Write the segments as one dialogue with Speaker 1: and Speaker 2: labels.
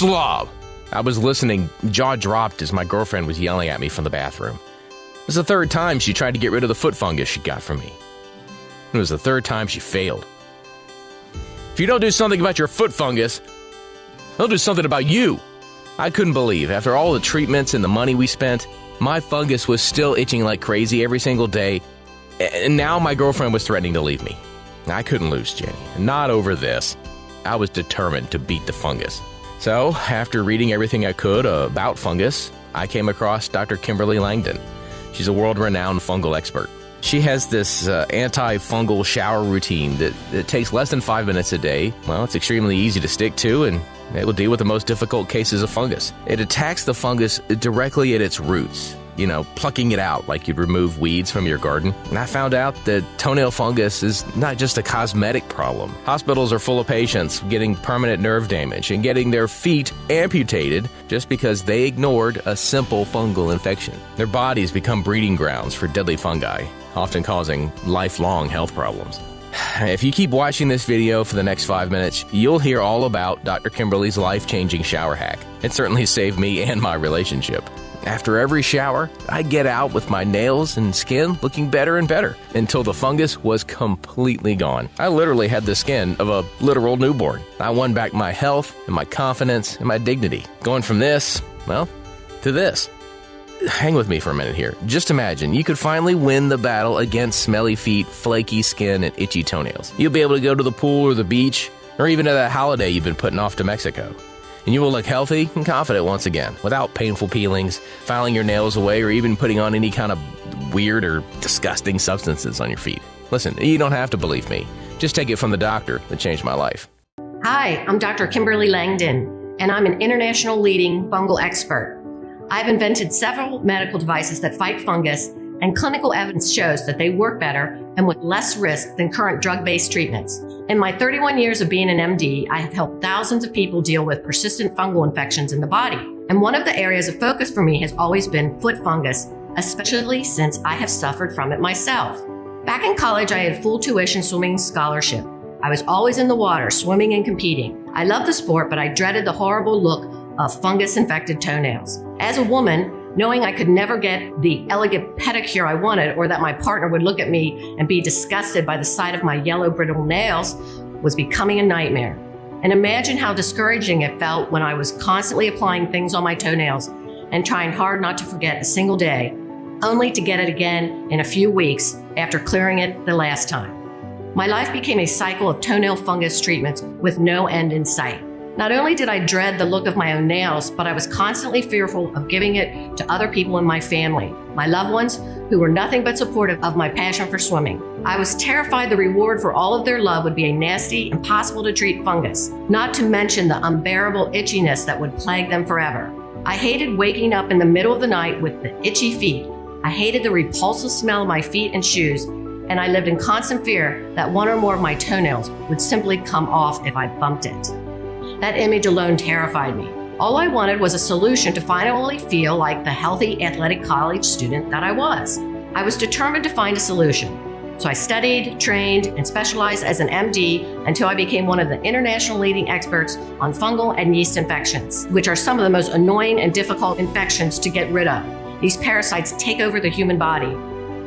Speaker 1: slob! I was listening, jaw dropped as my girlfriend was yelling at me from the bathroom. It was the third time she tried to get rid of the foot fungus she got from me. It was the third time she failed. If you don't do something about your foot fungus, they'll do something about you. I couldn't believe, after all the treatments and the money we spent, my fungus was still itching like crazy every single day, and now my girlfriend was threatening to leave me. I couldn't lose Jenny, not over this. I was determined to beat the fungus. So, after reading everything I could about fungus, I came across Dr. Kimberly Langdon. She's a world-renowned fungal expert. She has this anti-fungal shower routine that takes less than 5 minutes a day. Well, it's extremely easy to stick to, and it will deal with the most difficult cases of fungus. It attacks the fungus directly at its roots, plucking it out like you'd remove weeds from your garden. And I found out that toenail fungus is not just a cosmetic problem. Hospitals are full of patients getting permanent nerve damage and getting their feet amputated just because they ignored a simple fungal infection. Their bodies become breeding grounds for deadly fungi, often causing lifelong health problems. If you keep watching this video for the next 5 minutes, you'll hear all about Dr. Kimberly's life-changing shower hack. It certainly saved me and my relationship. After every shower, I get out with my nails and skin looking better and better until the fungus was completely gone. I literally had the skin of a literal newborn. I won back my health and my confidence and my dignity. Going from this, to this. Hang with me for a minute here. Just imagine you could finally win the battle against smelly feet, flaky skin, and itchy toenails. You'll be able to go to the pool or the beach, or even to that holiday you've been putting off to Mexico. And you will look healthy and confident once again, without painful peelings, filing your nails away, or even putting on any kind of weird or disgusting substances on your feet. Listen, you don't have to believe me. Just take it from the doctor that changed my life.
Speaker 2: Hi, I'm Dr. Kimberly Langdon, and I'm an international leading fungal expert. I've invented several medical devices that fight fungus, and clinical evidence shows that they work better and with less risk than current drug-based treatments. In my 31 years of being an MD, I have helped thousands of people deal with persistent fungal infections in the body. And one of the areas of focus for me has always been foot fungus, especially since I have suffered from it myself. Back in college, I had full tuition swimming scholarship. I was always in the water, swimming and competing. I loved the sport, but I dreaded the horrible look of fungus-infected toenails. As a woman, knowing I could never get the elegant pedicure I wanted, or that my partner would look at me and be disgusted by the sight of my yellow brittle nails, was becoming a nightmare. And imagine how discouraging it felt when I was constantly applying things on my toenails and trying hard not to forget a single day, only to get it again in a few weeks after clearing it the last time. My life became a cycle of toenail fungus treatments with no end in sight. Not only did I dread the look of my own nails, but I was constantly fearful of giving it to other people in my family, my loved ones, who were nothing but supportive of my passion for swimming. I was terrified the reward for all of their love would be a nasty, impossible to treat fungus, not to mention the unbearable itchiness that would plague them forever. I hated waking up in the middle of the night with the itchy feet. I hated the repulsive smell of my feet and shoes, and I lived in constant fear that one or more of my toenails would simply come off if I bumped it. That image alone terrified me. All I wanted was a solution to finally feel like the healthy athletic college student that I was. I was determined to find a solution. So I studied, trained, and specialized as an MD until I became one of the international leading experts on fungal and yeast infections, which are some of the most annoying and difficult infections to get rid of. These parasites take over the human body.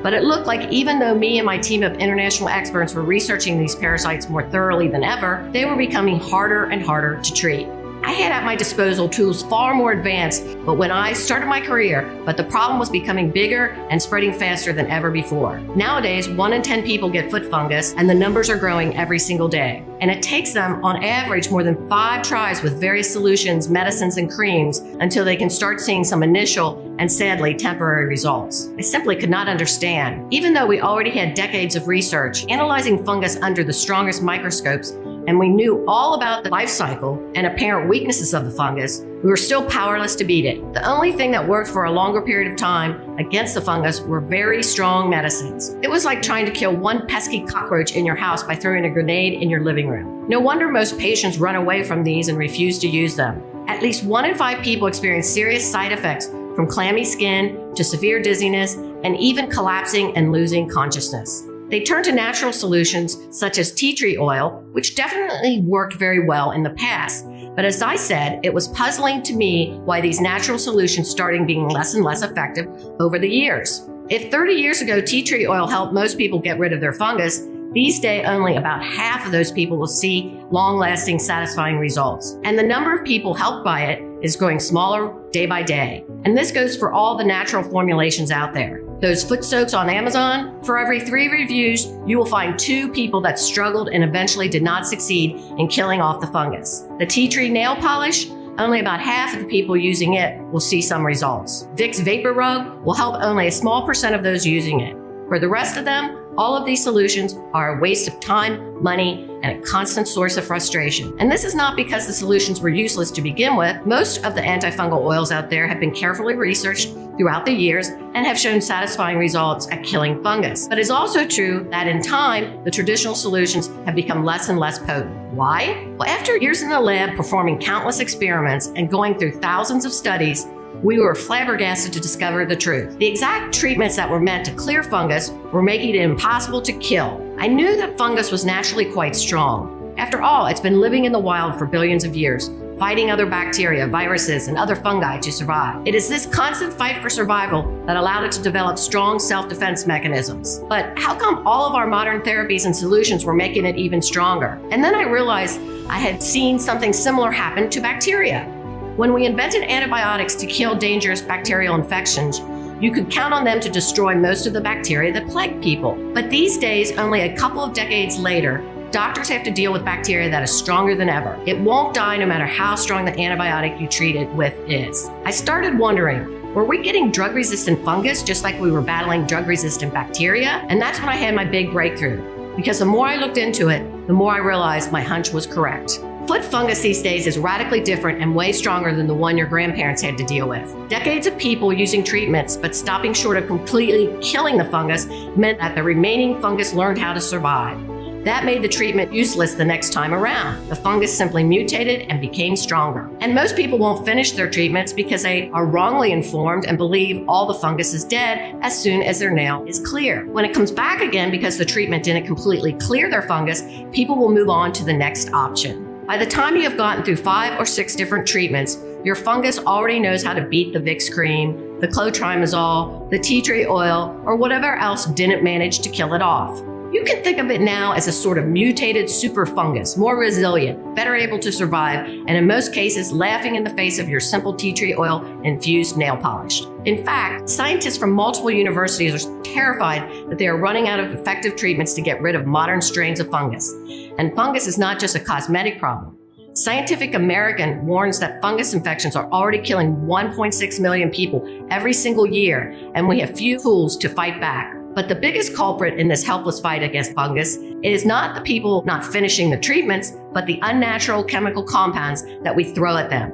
Speaker 2: But it looked like even though me and my team of international experts were researching these parasites more thoroughly than ever, they were becoming harder and harder to treat. I had at my disposal tools far more advanced, but when I started my career, the problem was becoming bigger and spreading faster than ever before. Nowadays, 1 in 10 people get foot fungus, and the numbers are growing every single day. And it takes them, on average, more than 5 tries with various solutions, medicines, and creams until they can start seeing some initial and sadly temporary results. I simply could not understand. Even though we already had decades of research analyzing fungus under the strongest microscopes, and we knew all about the life cycle and apparent weaknesses of the fungus, we were still powerless to beat it. The only thing that worked for a longer period of time against the fungus were very strong medicines. It was like trying to kill one pesky cockroach in your house by throwing a grenade in your living room. No wonder most patients run away from these and refuse to use them. At least 1 in 5 people experience serious side effects, from clammy skin to severe dizziness and even collapsing and losing consciousness. They turn to natural solutions such as tea tree oil, which definitely worked very well in the past. But as I said, it was puzzling to me why these natural solutions started being less and less effective over the years. If 30 years ago tea tree oil helped most people get rid of their fungus, these days only about half of those people will see long-lasting, satisfying results. And the number of people helped by it is growing smaller day by day. And this goes for all the natural formulations out there. Those foot soaks on Amazon, for every 3 reviews, you will find 2 people that struggled and eventually did not succeed in killing off the fungus. The tea tree nail polish, only about half of the people using it will see some results. Vicks Vapor Rub will help only a small % of those using it. For the rest of them, all of these solutions are a waste of time, money, and a constant source of frustration. And this is not because the solutions were useless to begin with. Most of the antifungal oils out there have been carefully researched throughout the years and have shown satisfying results at killing fungus. But it's also true that in time, the traditional solutions have become less and less potent. Why? Well, after years in the lab performing countless experiments and going through thousands of studies, we were flabbergasted to discover the truth. The exact treatments that were meant to clear fungus were making it impossible to kill. I knew that fungus was naturally quite strong. After all, it's been living in the wild for billions of years, fighting other bacteria, viruses, and other fungi to survive. It is this constant fight for survival that allowed it to develop strong self-defense mechanisms. But how come all of our modern therapies and solutions were making it even stronger? And then I realized I had seen something similar happen to bacteria. When we invented antibiotics to kill dangerous bacterial infections, you could count on them to destroy most of the bacteria that plague people. But these days, only a couple of decades later, doctors have to deal with bacteria that is stronger than ever. It won't die no matter how strong the antibiotic you treat it with is. I started wondering, were we getting drug-resistant fungus just like we were battling drug-resistant bacteria? And that's when I had my big breakthrough. Because the more I looked into it, the more I realized my hunch was correct. Foot fungus these days is radically different and way stronger than the one your grandparents had to deal with. Decades of people using treatments but stopping short of completely killing the fungus meant that the remaining fungus learned how to survive. That made the treatment useless the next time around. The fungus simply mutated and became stronger. And most people won't finish their treatments because they are wrongly informed and believe all the fungus is dead as soon as their nail is clear. When it comes back again because the treatment didn't completely clear their fungus, people will move on to the next option. By the time you have gotten through 5 or 6 different treatments, your fungus already knows how to beat the Vicks cream, the clotrimazole, the tea tree oil, or whatever else didn't manage to kill it off. You can think of it now as a sort of mutated super fungus, more resilient, better able to survive, and in most cases, laughing in the face of your simple tea tree oil infused nail polish. In fact, scientists from multiple universities are terrified that they are running out of effective treatments to get rid of modern strains of fungus. And fungus is not just a cosmetic problem. Scientific American warns that fungus infections are already killing 1.6 million people every single year, and we have few tools to fight back. But the biggest culprit in this helpless fight against fungus is not the people not finishing the treatments, but the unnatural chemical compounds that we throw at them.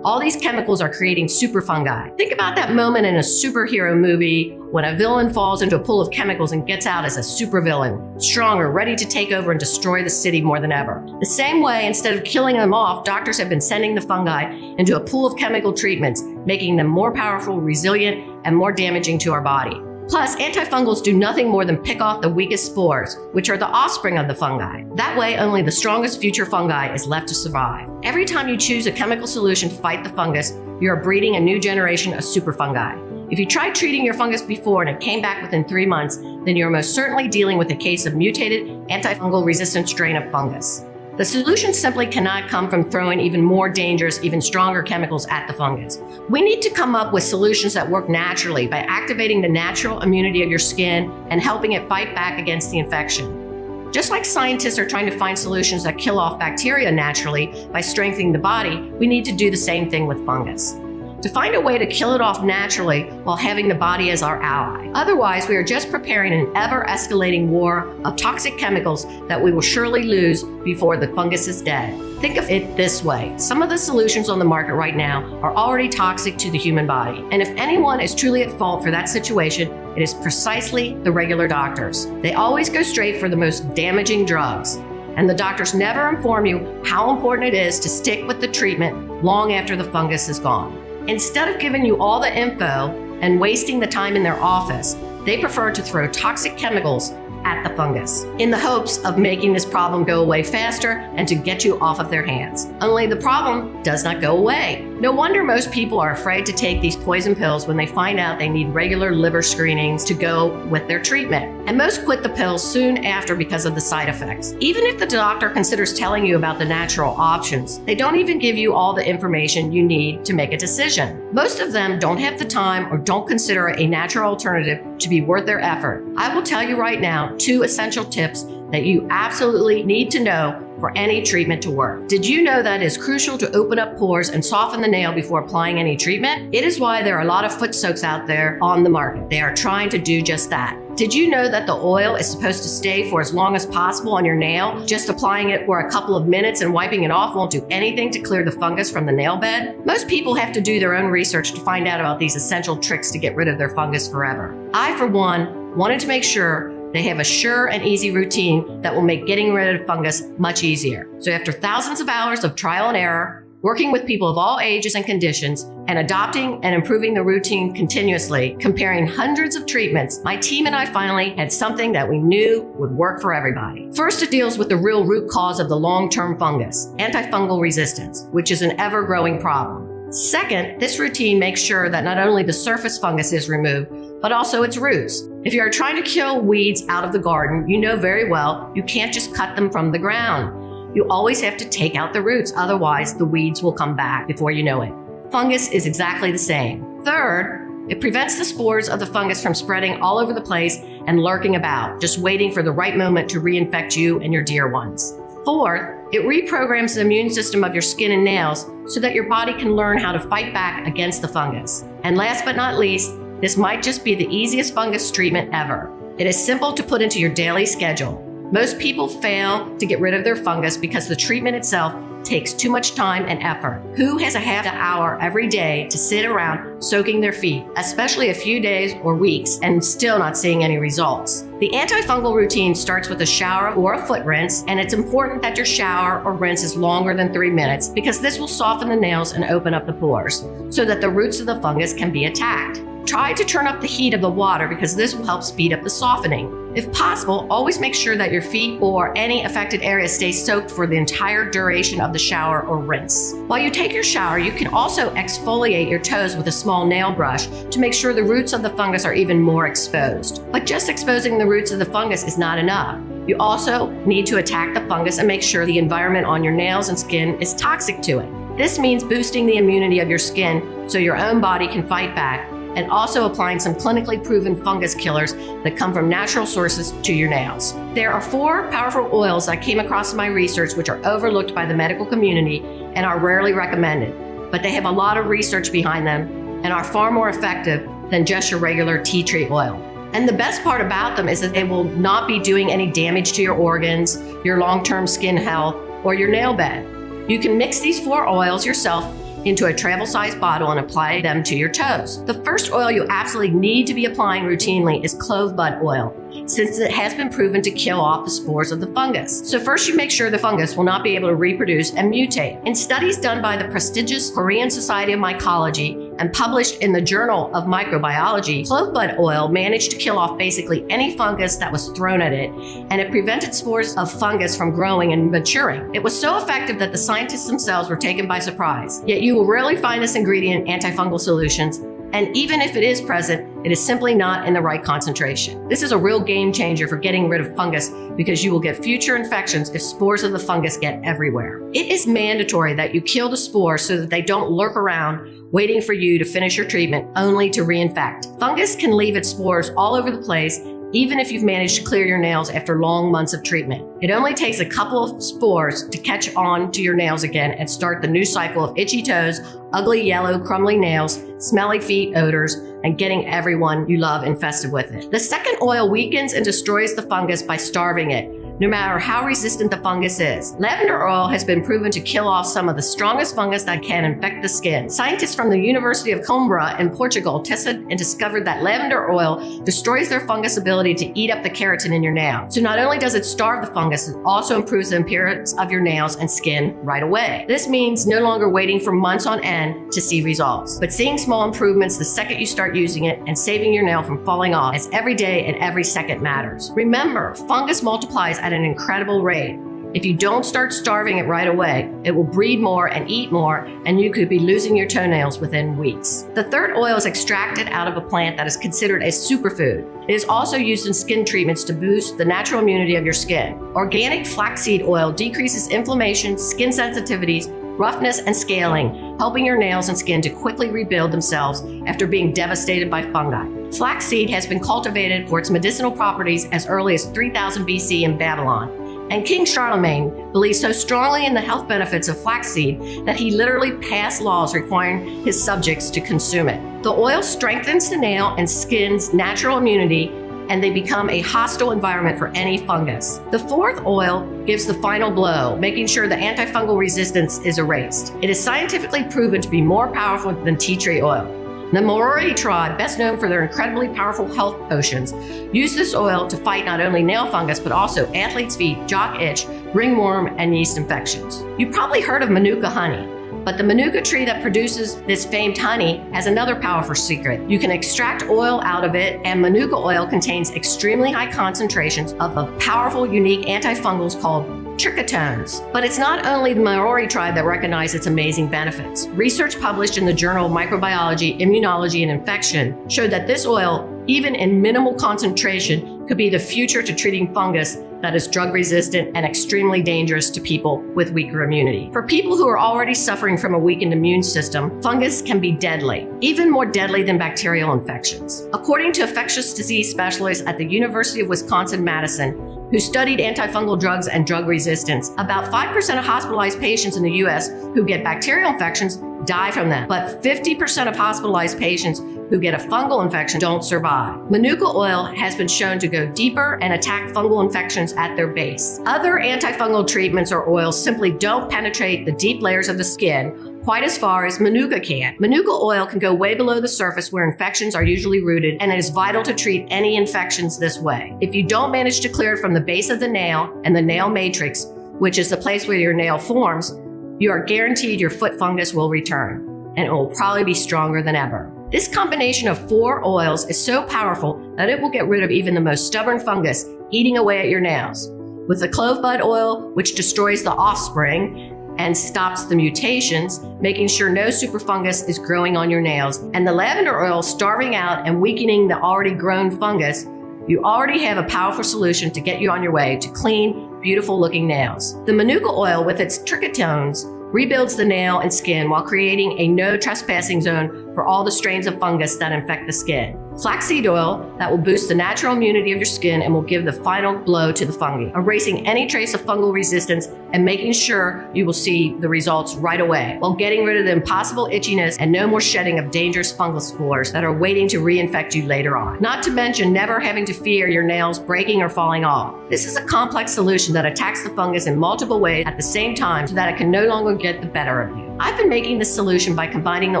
Speaker 2: All these chemicals are creating super fungi. Think about that moment in a superhero movie when a villain falls into a pool of chemicals and gets out as a supervillain, stronger, ready to take over and destroy the city more than ever. The same way, instead of killing them off, doctors have been sending the fungi into a pool of chemical treatments, making them more powerful, resilient, and more damaging to our body. Plus, antifungals do nothing more than pick off the weakest spores, which are the offspring of the fungi. That way, only the strongest future fungi is left to survive. Every time you choose a chemical solution to fight the fungus, you are breeding a new generation of super fungi. If you tried treating your fungus before and it came back within 3 months, then you're most certainly dealing with a case of mutated antifungal resistant strain of fungus. The solution simply cannot come from throwing even more dangerous, even stronger chemicals at the fungus. We need to come up with solutions that work naturally by activating the natural immunity of your skin and helping it fight back against the infection. Just like scientists are trying to find solutions that kill off bacteria naturally by strengthening the body, we need to do the same thing with fungus. To find a way to kill it off naturally while having the body as our ally. Otherwise, we are just preparing an ever-escalating war of toxic chemicals that we will surely lose before the fungus is dead. Think of it this way. Some of the solutions on the market right now are already toxic to the human body. And if anyone is truly at fault for that situation, it is precisely the regular doctors. They always go straight for the most damaging drugs. And the doctors never inform you how important it is to stick with the treatment long after the fungus is gone. Instead of giving you all the info and wasting the time in their office, they prefer to throw toxic chemicals at the fungus in the hopes of making this problem go away faster and to get you off of their hands. Only the problem does not go away. No wonder most people are afraid to take these poison pills when they find out they need regular liver screenings to go with their treatment. And most quit the pills soon after because of the side effects. Even if the doctor considers telling you about the natural options, they don't even give you all the information you need to make a decision. Most of them don't have the time or don't consider a natural alternative to be worth their effort. I will tell you right now 2 essential tips that you absolutely need to know for any treatment to work. Did you know that it is crucial to open up pores and soften the nail before applying any treatment? It is why there are a lot of foot soaks out there on the market. They are trying to do just that. Did you know that the oil is supposed to stay for as long as possible on your nail? Just applying it for a couple of minutes and wiping it off won't do anything to clear the fungus from the nail bed? Most people have to do their own research to find out about these essential tricks to get rid of their fungus forever. I, for one, wanted to make sure they have a sure and easy routine that will make getting rid of fungus much easier. So after thousands of hours of trial and error, working with people of all ages and conditions, and adopting and improving the routine continuously, comparing hundreds of treatments, my team and I finally had something that we knew would work for everybody. First, it deals with the real root cause of the long-term fungus, antifungal resistance, which is an ever-growing problem. Second, this routine makes sure that not only the surface fungus is removed, but also its roots. If you are trying to kill weeds out of the garden, you know very well you can't just cut them from the ground. You always have to take out the roots, otherwise the weeds will come back before you know it. Fungus is exactly the same. Third, it prevents the spores of the fungus from spreading all over the place and lurking about, just waiting for the right moment to reinfect you and your dear ones. Fourth, it reprograms the immune system of your skin and nails so that your body can learn how to fight back against the fungus. And last but not least, this might just be the easiest fungus treatment ever. It is simple to put into your daily schedule. Most people fail to get rid of their fungus because the treatment itself takes too much time and effort. Who has a half an hour every day to sit around soaking their feet, especially a few days or weeks, and still not seeing any results? The antifungal routine starts with a shower or a foot rinse, and it's important that your shower or rinse is longer than 3 minutes because this will soften the nails and open up the pores so that the roots of the fungus can be attacked. Try to turn up the heat of the water because this will help speed up the softening. If possible, always make sure that your feet or any affected area stay soaked for the entire duration of the shower or rinse. While you take your shower, you can also exfoliate your toes with a small nail brush to make sure the roots of the fungus are even more exposed. But just exposing the roots of the fungus is not enough. You also need to attack the fungus and make sure the environment on your nails and skin is toxic to it. This means boosting the immunity of your skin so your own body can fight back, and also applying some clinically proven fungus killers that come from natural sources to your nails. There are 4 powerful oils I came across in my research which are overlooked by the medical community and are rarely recommended, but they have a lot of research behind them and are far more effective than just your regular tea tree oil. And the best part about them is that they will not be doing any damage to your organs, your long-term skin health, or your nail bed. You can mix these 4 oils yourself into a travel-sized bottle and apply them to your toes. The first oil you absolutely need to be applying routinely is clove bud oil, since it has been proven to kill off the spores of the fungus. So first you make sure the fungus will not be able to reproduce and mutate. In studies done by the prestigious Korean Society of Mycology and published in the Journal of Microbiology, clove bud oil managed to kill off basically any fungus that was thrown at it, and it prevented spores of fungus from growing and maturing. It was so effective that the scientists themselves were taken by surprise. Yet you will rarely find this ingredient in antifungal solutions, and even if it is present, it is simply not in the right concentration. This is a real game changer for getting rid of fungus because you will get future infections if spores of the fungus get everywhere. It is mandatory that you kill the spores so that they don't lurk around waiting for you to finish your treatment only to reinfect. Fungus can leave its spores all over the place even if you've managed to clear your nails after long months of treatment. It only takes a couple of spores to catch on to your nails again and start the new cycle of itchy toes, ugly yellow crumbly nails, smelly feet, odors, and getting everyone you love infested with it. The second oil weakens and destroys the fungus by starving it, no matter how resistant the fungus is. Lavender oil has been proven to kill off some of the strongest fungus that can infect the skin. Scientists from the University of Coimbra in Portugal tested and discovered that lavender oil destroys their fungus ability to eat up the keratin in your nail. So not only does it starve the fungus, it also improves the appearance of your nails and skin right away. This means no longer waiting for months on end to see results, but seeing small improvements the second you start using it and saving your nail from falling off, as every day and every second matters. Remember, fungus multiplies at an incredible rate. If you don't start starving it right away, it will breed more and eat more, and you could be losing your toenails within weeks. The third oil is extracted out of a plant that is considered a superfood. It is also used in skin treatments to boost the natural immunity of your skin. Organic flaxseed oil decreases inflammation, skin sensitivities, roughness, and scaling, helping your nails and skin to quickly rebuild themselves after being devastated by fungi. Flaxseed has been cultivated for its medicinal properties as early as 3000 BC in Babylon. And King Charlemagne believed so strongly in the health benefits of flaxseed that he literally passed laws requiring his subjects to consume it. The oil strengthens the nail and skin's natural immunity, and they become a hostile environment for any fungus. The fourth oil gives the final blow, making sure the antifungal resistance is erased. It is scientifically proven to be more powerful than tea tree oil. The Maori tribe, best known for their incredibly powerful health potions, use this oil to fight not only nail fungus, but also athlete's feet, jock itch, ringworm, and yeast infections. You've probably heard of Manuka honey, but the Manuka tree that produces this famed honey has another powerful secret. You can extract oil out of it, and Manuka oil contains extremely high concentrations of a powerful, unique antifungals called trichotones. But it's not only the Maori tribe that recognized its amazing benefits. Research published in the Journal of Microbiology, Immunology, and Infection showed that this oil, even in minimal concentration, could be the future to treating fungus that is drug resistant and extremely dangerous to people with weaker immunity. For people who are already suffering from a weakened immune system, fungus can be deadly, even more deadly than bacterial infections. According to infectious disease specialists at the University of Wisconsin-Madison, who studied antifungal drugs and drug resistance, about 5% of hospitalized patients in the US who get bacterial infections die from them, but 50% of hospitalized patients who get a fungal infection don't survive. Manuka oil has been shown to go deeper and attack fungal infections at their base. Other antifungal treatments or oils simply don't penetrate the deep layers of the skin quite as far as Manuka can. Manuka oil can go way below the surface where infections are usually rooted, and it is vital to treat any infections this way. If you don't manage to clear it from the base of the nail and the nail matrix, which is the place where your nail forms, you are guaranteed your foot fungus will return, and it will probably be stronger than ever. This combination of 4 oils is so powerful that it will get rid of even the most stubborn fungus eating away at your nails. With the clove bud oil, which destroys the offspring and stops the mutations, making sure no superfungus is growing on your nails, and the lavender oil starving out and weakening the already grown fungus, you already have a powerful solution to get you on your way to clean, beautiful looking nails. The Manuka oil with its trichotones rebuilds the nail and skin while creating a no trespassing zone for all the strains of fungus that infect the skin. Flaxseed oil that will boost the natural immunity of your skin and will give the final blow to the fungi, erasing any trace of fungal resistance and making sure you will see the results right away, while getting rid of the impossible itchiness and no more shedding of dangerous fungal spores that are waiting to reinfect you later on. Not to mention never having to fear your nails breaking or falling off. This is a complex solution that attacks the fungus in multiple ways at the same time so that it can no longer get the better of you. I've been making this solution by combining the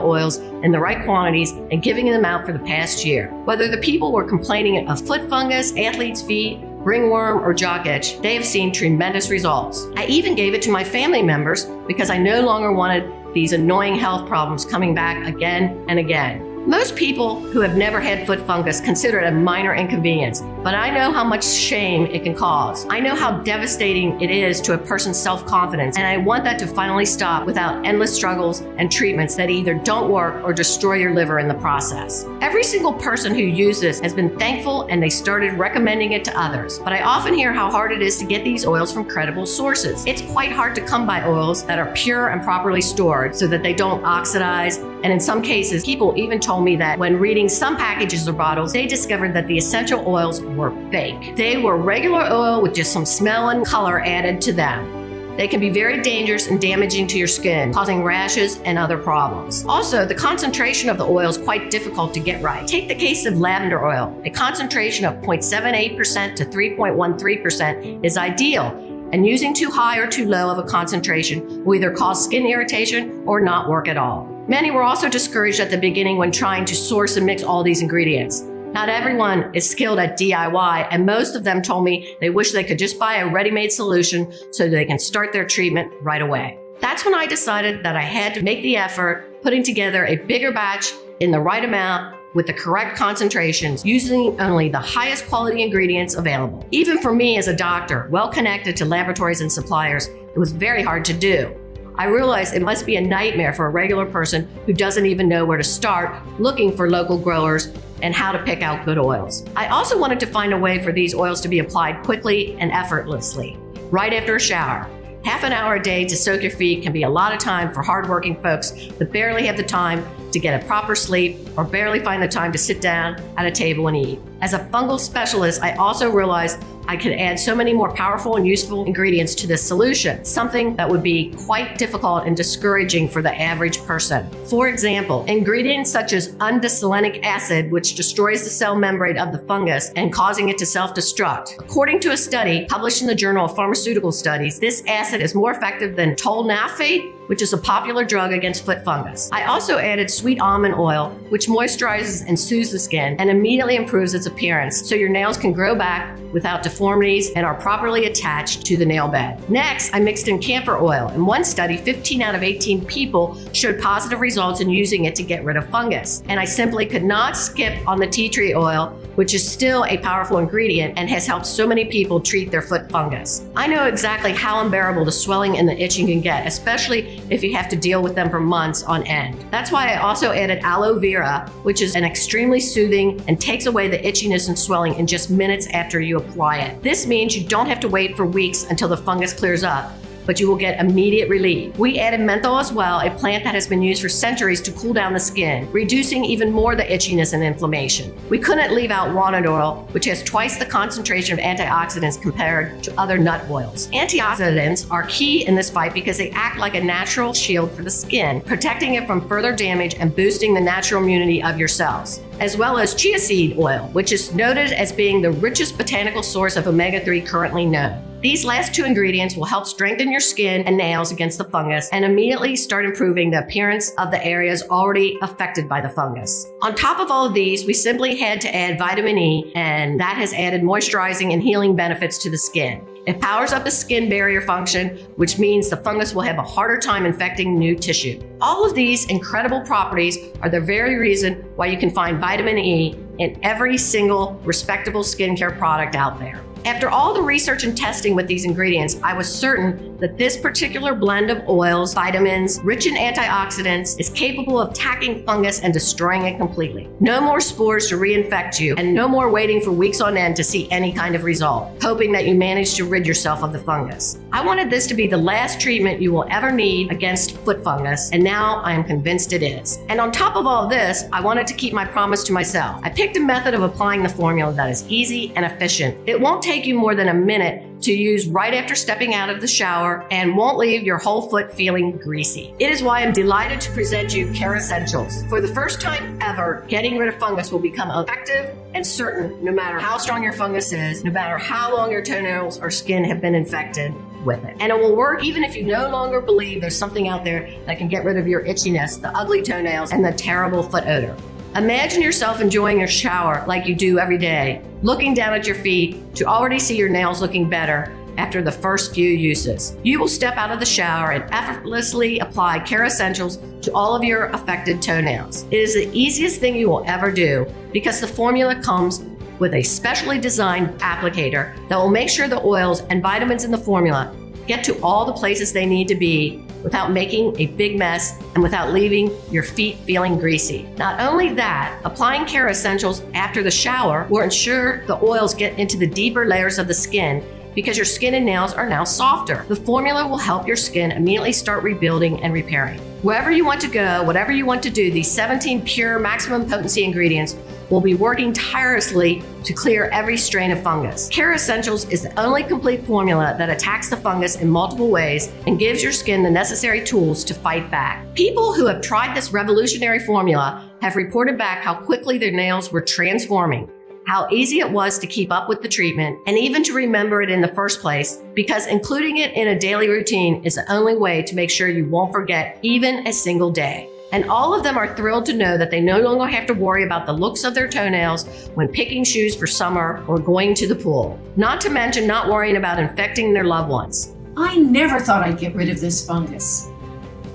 Speaker 2: oils in the right quantities and giving them out for the past year. Whether the people were complaining of foot fungus, athlete's feet, ringworm, or jock itch, they have seen tremendous results. I even gave it to my family members because I no longer wanted these annoying health problems coming back again and again. Most people who have never had foot fungus consider it a minor inconvenience, but I know how much shame it can cause. I know how devastating it is to a person's self-confidence, and I want that to finally stop without endless struggles and treatments that either don't work or destroy your liver in the process. Every single person who used this has been thankful, and they started recommending it to others. But I often hear how hard it is to get these oils from credible sources. It's quite hard to come by oils that are pure and properly stored so that they don't oxidize, and in some cases, people even told me that when reading some packages or bottles, they discovered that the essential oils were fake. They were regular oil with just some smell and color added to them. They can be very dangerous and damaging to your skin, causing rashes and other problems. Also, the concentration of the oil is quite difficult to get right. Take the case of lavender oil. A concentration of 0.78% to 3.13% is ideal, and using too high or too low of a concentration will either cause skin irritation or not work at all. Many were also discouraged at the beginning when trying to source and mix all these ingredients. Not everyone is skilled at DIY, and most of them told me they wish they could just buy a ready-made solution so they can start their treatment right away. That's when I decided that I had to make the effort, putting together a bigger batch in the right amount with the correct concentrations, using only the highest quality ingredients available. Even for me as a doctor, well connected to laboratories and suppliers, it was very hard to do. I realized it must be a nightmare for a regular person who doesn't even know where to start looking for local growers and how to pick out good oils. I also wanted to find a way for these oils to be applied quickly and effortlessly, right after a shower. Half an hour a day to soak your feet can be a lot of time for hardworking folks that barely have the time to get a proper sleep or barely find the time to sit down at a table and eat. As a fungal specialist, I also realized I could add so many more powerful and useful ingredients to this solution, something that would be quite difficult and discouraging for the average person. For example, ingredients such as undesolenic acid, which destroys the cell membrane of the fungus and causing it to self-destruct. According to a study published in the Journal of Pharmaceutical Studies, this acid is more effective than tolnafate, which is a popular drug against foot fungus. I also added sweet almond oil, which moisturizes and soothes the skin and immediately improves its appearance so your nails can grow back without deformities and are properly attached to the nail bed. Next, I mixed in camphor oil. In one study, 15 out of 18 people showed positive results in using it to get rid of fungus. And I simply could not skip on the tea tree oil, which is still a powerful ingredient and has helped so many people treat their foot fungus. I know exactly how unbearable the swelling and the itching can get, especially if you have to deal with them for months on end. That's why I also added aloe vera, which is an extremely soothing and takes away the itchiness and swelling in just minutes after you apply it. This means you don't have to wait for weeks until the fungus clears up, but you will get immediate relief. We added menthol as well, a plant that has been used for centuries to cool down the skin, reducing even more the itchiness and inflammation. We couldn't leave out walnut oil, which has twice the concentration of antioxidants compared to other nut oils. Antioxidants are key in this fight because they act like a natural shield for the skin, protecting it from further damage and boosting the natural immunity of your cells, as well as chia seed oil, which is noted as being the richest botanical source of omega-3 currently known. These last two ingredients will help strengthen your skin and nails against the fungus and immediately start improving the appearance of the areas already affected by the fungus. On top of all of these, we simply had to add vitamin E, and that has added moisturizing and healing benefits to the skin. It powers up the skin barrier function, which means the fungus will have a harder time infecting new tissue. All of these incredible properties are the very reason why you can find vitamin E in every single respectable skincare product out there. After all the research and testing with these ingredients, I was certain that this particular blend of oils, vitamins, rich in antioxidants, is capable of attacking fungus and destroying it completely. No more spores to reinfect you, and no more waiting for weeks on end to see any kind of result, hoping that you manage to rid yourself of the fungus. I wanted this to be the last treatment you will ever need against foot fungus, and now I am convinced it is. And on top of all this, I wanted to keep my promise to myself. I picked a method of applying the formula that is easy and efficient. It won't take you more than a minute to use right after stepping out of the shower and won't leave your whole foot feeling greasy. It is why I'm delighted to present you Kerassentials. For the first time ever, getting rid of fungus will become effective and certain no matter how strong your fungus is, no matter how long your toenails or skin have been infected with it. And it will work even if you no longer believe there's something out there that can get rid of your itchiness, the ugly toenails, and the terrible foot odor. Imagine yourself enjoying your shower like you do every day, looking down at your feet to already see your nails looking better after the first few uses. You will step out of the shower and effortlessly apply Kerassentials to all of your affected toenails. It is the easiest thing you will ever do because the formula comes with a specially designed applicator that will make sure the oils and vitamins in the formula get to all the places they need to be without making a big mess and without leaving your feet feeling greasy. Not only that, applying Kerassentials after the shower will ensure the oils get into the deeper layers of the skin because your skin and nails are now softer. The formula will help your skin immediately start rebuilding and repairing. Wherever you want to go, whatever you want to do, these 17 pure maximum potency ingredients will be working tirelessly to clear every strain of fungus. Kerassentials is the only complete formula that attacks the fungus in multiple ways and gives your skin the necessary tools to fight back. People who have tried this revolutionary formula have reported back how quickly their nails were transforming, how easy it was to keep up with the treatment, and even to remember it in the first place, because including it in a daily routine is the only way to make sure you won't forget even a single day. And all of them are thrilled to know that they no longer have to worry about the looks of their toenails when picking shoes for summer or going to the pool. Not to mention not worrying about infecting their loved ones.
Speaker 3: I never thought I'd get rid of this fungus.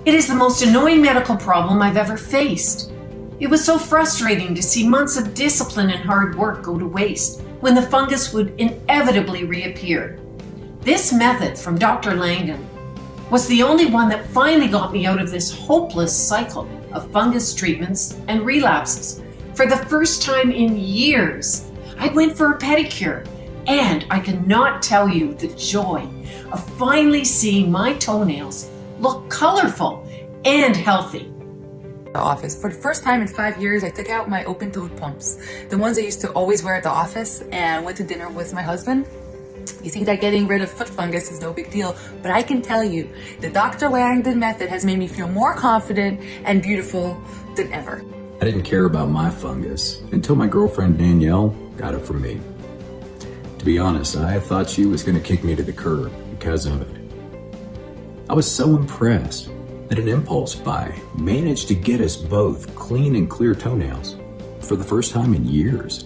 Speaker 3: It is the most annoying medical problem I've ever faced. It was so frustrating to see months of discipline and hard work go to waste when the fungus would inevitably reappear. This method from Dr. Langdon was the only one that finally got me out of this hopeless cycle of fungus treatments and relapses. For the first time in years, I went for a pedicure, and I cannot tell you the joy of finally seeing my toenails look colorful and healthy.
Speaker 4: The office. For the first time in 5 years, I took out my open-toed pumps, the ones I used to always wear at the office, and went to dinner with my husband. You think that getting rid of foot fungus is no big deal, but I can tell you, the Dr. Langdon method has made me feel more confident and beautiful than ever.
Speaker 5: I didn't care about my fungus until my girlfriend Danielle got it from me. To be honest, I thought she was going to kick me to the curb because of it. I was so impressed that an impulse buy managed to get us both clean and clear toenails for the first time in years.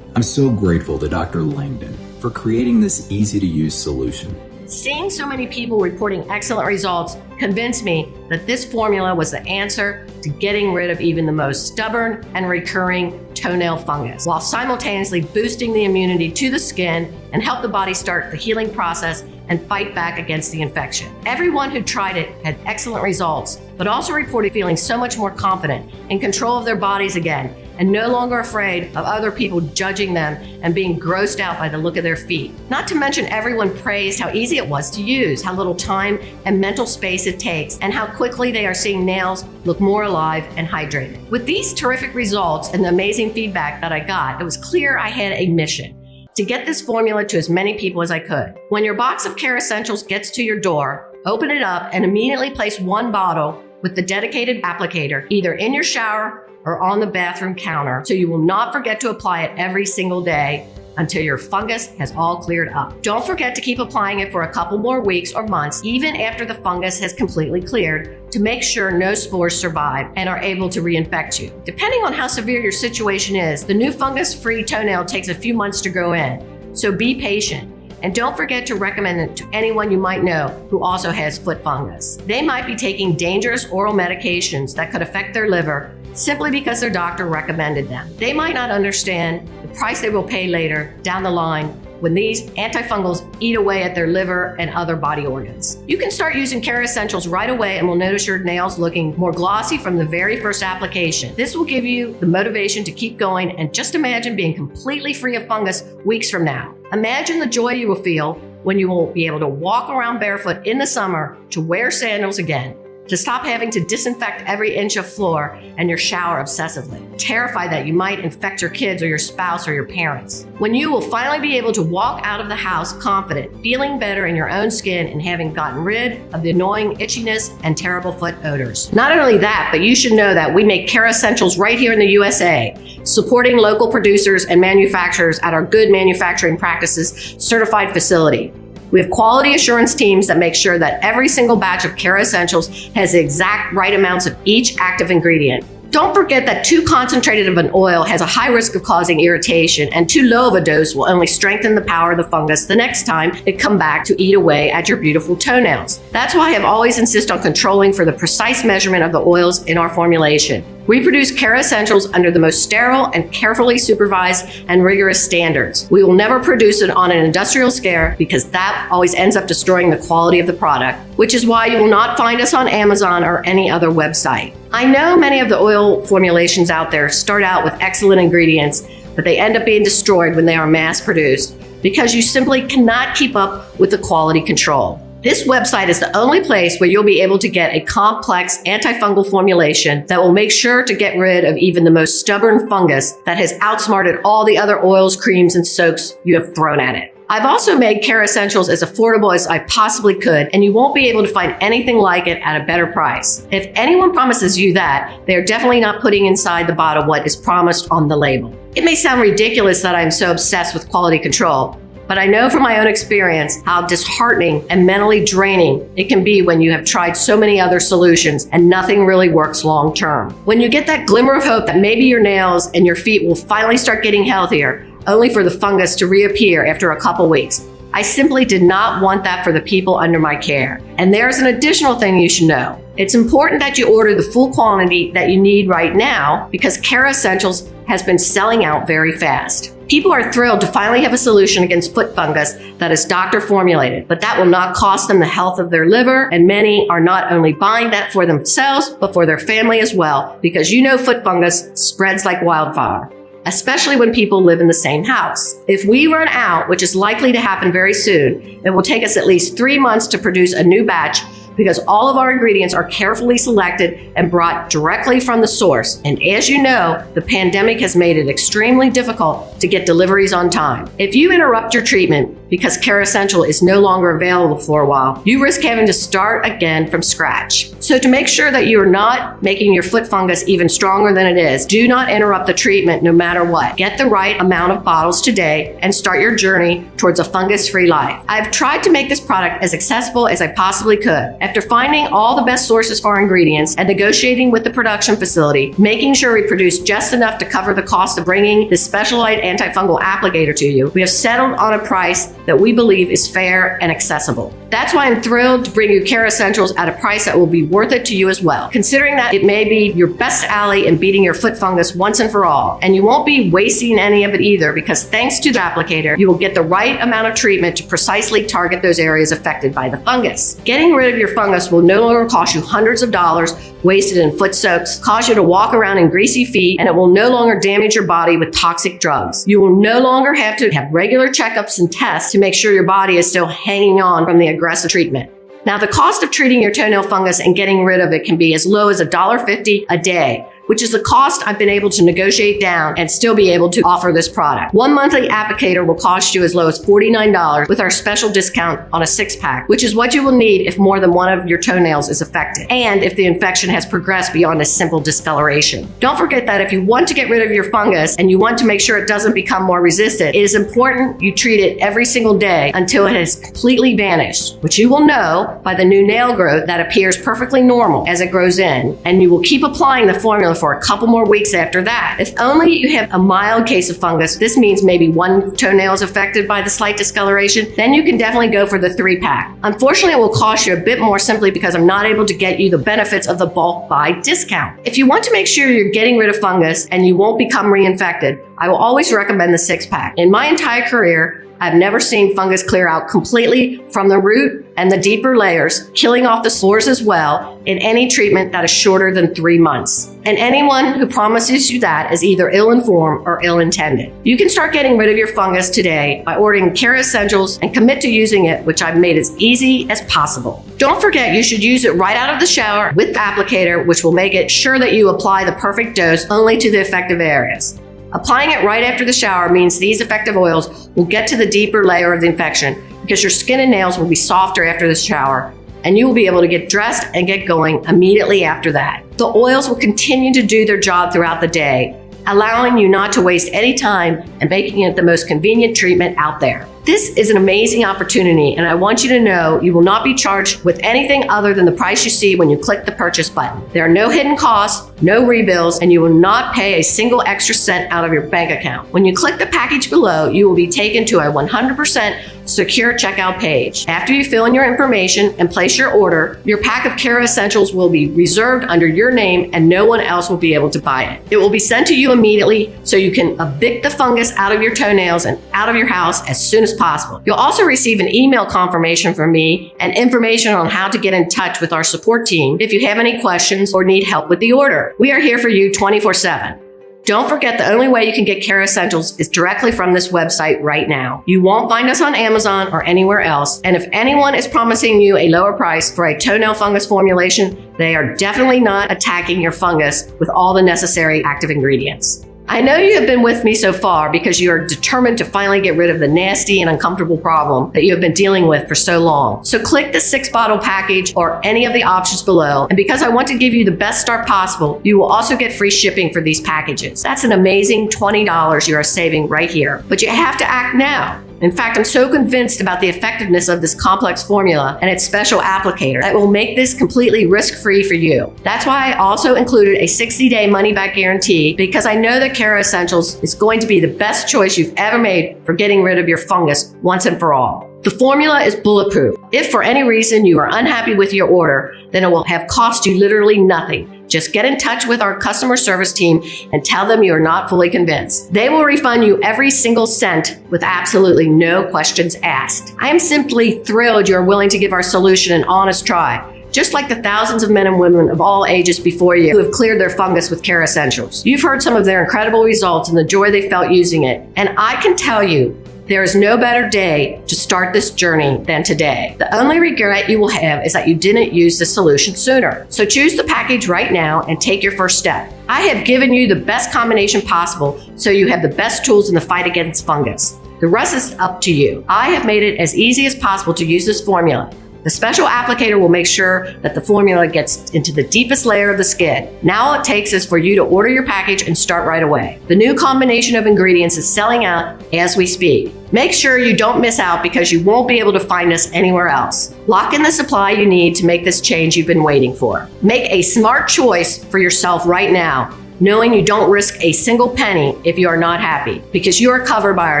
Speaker 5: I'm so grateful to Dr. Langdon for creating this easy-to-use solution.
Speaker 2: Seeing so many people reporting excellent results convinced me that this formula was the answer to getting rid of even the most stubborn and recurring toenail fungus, while simultaneously boosting the immunity to the skin and help the body start the healing process and fight back against the infection. Everyone who tried it had excellent results, but also reported feeling so much more confident, in control of their bodies again, and no longer afraid of other people judging them and being grossed out by the look of their feet. Not to mention, everyone praised how easy it was to use, how little time and mental space it takes, and how quickly they are seeing nails look more alive and hydrated. With these terrific results and the amazing feedback that I got, it was clear I had a mission: to get this formula to as many people as I could. When your box of Kerassentials gets to your door, open it up and immediately place one bottle with the dedicated applicator either in your shower or on the bathroom counter, so you will not forget to apply it every single day until your fungus has all cleared up. Don't forget to keep applying it for a couple more weeks or months, even after the fungus has completely cleared, to make sure no spores survive and are able to reinfect you. Depending on how severe your situation is, the new fungus-free toenail takes a few months to grow in, so be patient. And don't forget to recommend it to anyone you might know who also has foot fungus. They might be taking dangerous oral medications that could affect their liver simply because their doctor recommended them. They might not understand the price they will pay later down the line when these antifungals eat away at their liver and other body organs. You can start using Kerassentials right away and will notice your nails looking more glossy from the very first application. This will give you the motivation to keep going, and just imagine being completely free of fungus weeks from now. Imagine the joy you will feel when you will be able to walk around barefoot in the summer, to wear sandals again, to stop having to disinfect every inch of floor and your shower obsessively, terrified that you might infect your kids or your spouse or your parents. When you will finally be able to walk out of the house confident, feeling better in your own skin, and having gotten rid of the annoying itchiness and terrible foot odors. Not only that, but you should know that we make Kerassentials right here in the USA, supporting local producers and manufacturers at our Good Manufacturing Practices certified facility. We have quality assurance teams that make sure that every single batch of Kerassentials has the exact right amounts of each active ingredient. Don't forget that too concentrated of an oil has a high risk of causing irritation, and too low of a dose will only strengthen the power of the fungus the next time it comes back to eat away at your beautiful toenails. That's why I have always insisted on controlling for the precise measurement of the oils in our formulation. We produce Kerassentials under the most sterile and carefully supervised and rigorous standards. We will never produce it on an industrial scale, because that always ends up destroying the quality of the product, which is why you will not find us on Amazon or any other website. I know many of the oil formulations out there start out with excellent ingredients, but they end up being destroyed when they are mass produced. because you simply cannot keep up with the quality control. This website is the only place where you'll be able to get a complex antifungal formulation that will make sure to get rid of even the most stubborn fungus that has outsmarted all the other oils, creams, and soaks you have thrown at it. I've also made Kerassentials as affordable as I possibly could, and you won't be able to find anything like it at a better price. If anyone promises you that, they are definitely not putting inside the bottle what is promised on the label. It may sound ridiculous that I'm so obsessed with quality control, but I know from my own experience how disheartening and mentally draining it can be when you have tried so many other solutions and nothing really works long term. When you get that glimmer of hope that maybe your nails and your feet will finally start getting healthier, only for the fungus to reappear after a couple weeks. I simply did not want that for the people under my care. And there's an additional thing you should know. It's important that you order the full quantity that you need right now because Kerassentials has been selling out very fast. People are thrilled to finally have a solution against foot fungus that is doctor formulated, but that will not cost them the health of their liver, and many are not only buying that for themselves, but for their family as well, because you know foot fungus spreads like wildfire, especially when people live in the same house. If we run out, which is likely to happen very soon, it will take us at least 3 months to produce a new batch because all of our ingredients are carefully selected and brought directly from the source. And as you know, the pandemic has made it extremely difficult to get deliveries on time. If you interrupt your treatment because Kerassential is no longer available for a while, you risk having to start again from scratch. So to make sure that you are not making your foot fungus even stronger than it is, do not interrupt the treatment no matter what. Get the right amount of bottles today and start your journey towards a fungus-free life. I've tried to make this product as accessible as I possibly could. After finding all the best sources for our ingredients and negotiating with the production facility, making sure we produce just enough to cover the cost of bringing this specialized antifungal applicator to you, we have settled on a price that we believe is fair and accessible. That's why I'm thrilled to bring you Kerassentials at a price that will be worth it to you as well, considering that it may be your best ally in beating your foot fungus once and for all. And you won't be wasting any of it either, because thanks to the applicator, you will get the right amount of treatment to precisely target those areas affected by the fungus. Getting rid of your fungus will no longer cost you hundreds of dollars wasted in foot soaks, cause you to walk around in greasy feet, and it will no longer damage your body with toxic drugs. You will no longer have to have regular checkups and tests to make sure your body is still hanging on from the aggressive treatment. Now, the cost of treating your toenail fungus and getting rid of it can be as low as $1.50 a day, which is the cost I've been able to negotiate down and still be able to offer this product. One monthly applicator will cost you as low as $49 with our special discount on a 6-pack, which is what you will need if more than one of your toenails is affected, and if the infection has progressed beyond a simple discoloration. Don't forget that if you want to get rid of your fungus and you want to make sure it doesn't become more resistant, it is important you treat it every single day until it has completely vanished, which you will know by the new nail growth that appears perfectly normal as it grows in, and you will keep applying the formula for a couple more weeks after that. If only you have a mild case of fungus, this means maybe one toenail is affected by the slight discoloration, then you can definitely go for the 3-pack. Unfortunately, it will cost you a bit more simply because I'm not able to get you the benefits of the bulk buy discount. If you want to make sure you're getting rid of fungus and you won't become reinfected, I will always recommend the 6-pack. In my entire career, I've never seen fungus clear out completely from the root and the deeper layers, killing off the spores as well in any treatment that is shorter than 3 months. And anyone who promises you that is either ill-informed or ill-intended. You can start getting rid of your fungus today by ordering Kerassentials and commit to using it, which I've made as easy as possible. Don't forget, you should use it right out of the shower with the applicator, which will make it sure that you apply the perfect dose only to the effective areas. Applying it right after the shower means these effective oils will get to the deeper layer of the infection because your skin and nails will be softer after the shower, and you will be able to get dressed and get going immediately after that. The oils will continue to do their job throughout the day, allowing you not to waste any time and making it the most convenient treatment out there. This is an amazing opportunity, and I want you to know you will not be charged with anything other than the price you see when you click the purchase button. There are no hidden costs, no rebills, and you will not pay a single extra cent out of your bank account. When you click the package below, you will be taken to a 100% secure checkout page. After you fill in your information and place your order, your pack of Kerassentials will be reserved under your name and no one else will be able to buy it. It will be sent to you immediately so you can evict the fungus out of your toenails and out of your house as soon as possible. You'll also receive an email confirmation from me and information on how to get in touch with our support team if you have any questions or need help with the order. We are here for you 24/7. Don't forget, the only way you can get Kerassentials is directly from this website right now. You won't find us on Amazon or anywhere else. And if anyone is promising you a lower price for a toenail fungus formulation, they are definitely not attacking your fungus with all the necessary active ingredients. I know you have been with me so far because you are determined to finally get rid of the nasty and uncomfortable problem that you have been dealing with for so long. So click the 6-bottle package or any of the options below. And because I want to give you the best start possible, you will also get free shipping for these packages. That's an amazing $20 you are saving right here. But you have to act now. In fact, I'm so convinced about the effectiveness of this complex formula and its special applicator that will make this completely risk-free for you. That's why I also included a 60-day money-back guarantee, because I know that Kerassentials is going to be the best choice you've ever made for getting rid of your fungus once and for all. The formula is bulletproof. If for any reason you are unhappy with your order, then it will have cost you literally nothing. Just get in touch with our customer service team and tell them you are not fully convinced. They will refund you every single cent with absolutely no questions asked. I am simply thrilled you are willing to give our solution an honest try, just like the thousands of men and women of all ages before you who have cleared their fungus with Kerassentials. You've heard some of their incredible results and the joy they felt using it. And I can tell you, there is no better day to start this journey than today. The only regret you will have is that you didn't use the solution sooner. So choose the package right now and take your first step. I have given you the best combination possible so you have the best tools in the fight against fungus. The rest is up to you. I have made it as easy as possible to use this formula. The special applicator will make sure that the formula gets into the deepest layer of the skin. Now all it takes is for you to order your package and start right away. The new combination of ingredients is selling out as we speak. Make sure you don't miss out because you won't be able to find us anywhere else. Lock in the supply you need to make this change you've been waiting for. Make a smart choice for yourself right now, knowing you don't risk a single penny if you are not happy, because you are covered by our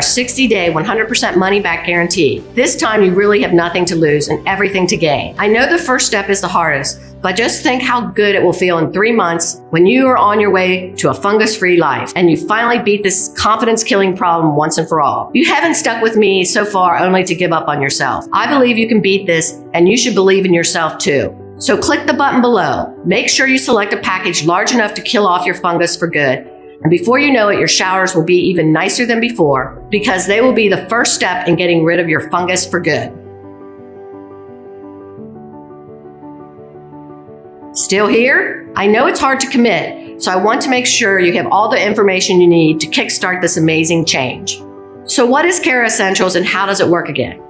Speaker 2: 60-day 100% money-back guarantee. This time you really have nothing to lose and everything to gain. I know the first step is the hardest, but just think how good it will feel in 3 months when you are on your way to a fungus-free life and you finally beat this confidence-killing problem once and for all. You haven't stuck with me so far only to give up on yourself. I believe you can beat this, and you should believe in yourself too. So click the button below. Make sure you select a package large enough to kill off your fungus for good. And before you know it, your showers will be even nicer than before, because they will be the first step in getting rid of your fungus for good. Still here? I know it's hard to commit, so I want to make sure you have all the information you need to kickstart this amazing change. So what is Kerassentials and how does it work again?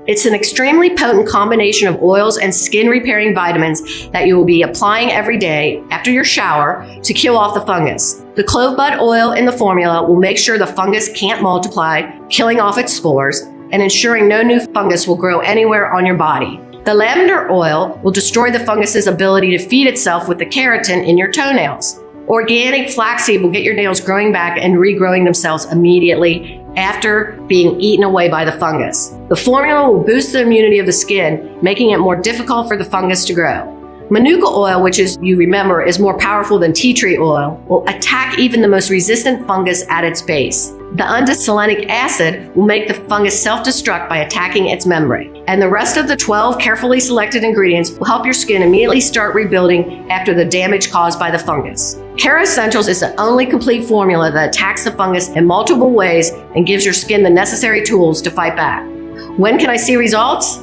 Speaker 2: It's an extremely potent combination of oils and skin repairing vitamins that you will be applying every day after your shower to kill off the fungus. The clove bud oil in the formula will make sure the fungus can't multiply, killing off its spores and ensuring no new fungus will grow anywhere on your body. The lavender oil will destroy the fungus's ability to feed itself with the keratin in your toenails. Organic flaxseed will get your nails growing back and regrowing themselves immediately after being eaten away by the fungus. The formula will boost the immunity of the skin, making it more difficult for the fungus to grow. Manuka oil, which is, you remember, is more powerful than tea tree oil, will attack even the most resistant fungus at its base. The undesolenic acid will make the fungus self-destruct by attacking its membrane. And the rest of the 12 carefully selected ingredients will help your skin immediately start rebuilding after the damage caused by the fungus. Kerassentials is the only complete formula that attacks the fungus in multiple ways and gives your skin the necessary tools to fight back. When can I see results?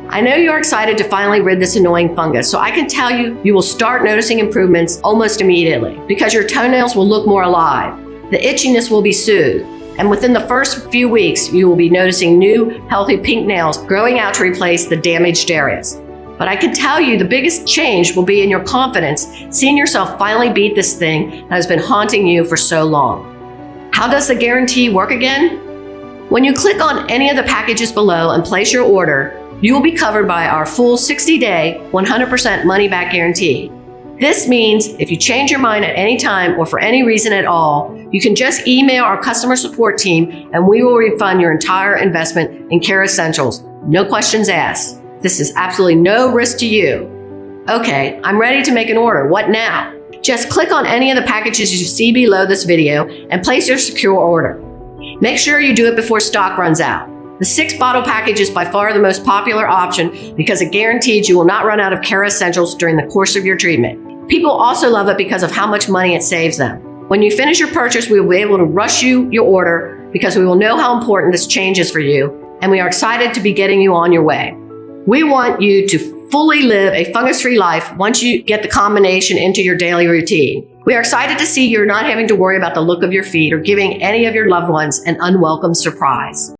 Speaker 2: I know you're excited to finally rid this annoying fungus, so I can tell you, you will start noticing improvements almost immediately because your toenails will look more alive. The itchiness will be soothed, and within the first few weeks, you will be noticing new, healthy pink nails growing out to replace the damaged areas. But I can tell you the biggest change will be in your confidence, seeing yourself finally beat this thing that has been haunting you for so long. How does the guarantee work again? When you click on any of the packages below and place your order, you will be covered by our full 60-day, 100% money-back guarantee. This means if you change your mind at any time or for any reason at all, you can just email our customer support team and we will refund your entire investment in Kerassentials. No questions asked. This is absolutely no risk to you. Okay, I'm ready to make an order. What now? Just click on any of the packages you see below this video and place your secure order. Make sure you do it before stock runs out. The 6-bottle package is by far the most popular option because it guarantees you will not run out of Kerassentials during the course of your treatment. People also love it because of how much money it saves them. When you finish your purchase, we will be able to rush you your order because we will know how important this change is for you, and we are excited to be getting you on your way. We want you to fully live a fungus-free life once you get the combination into your daily routine. We are excited to see you're not having to worry about the look of your feet or giving any of your loved ones an unwelcome surprise.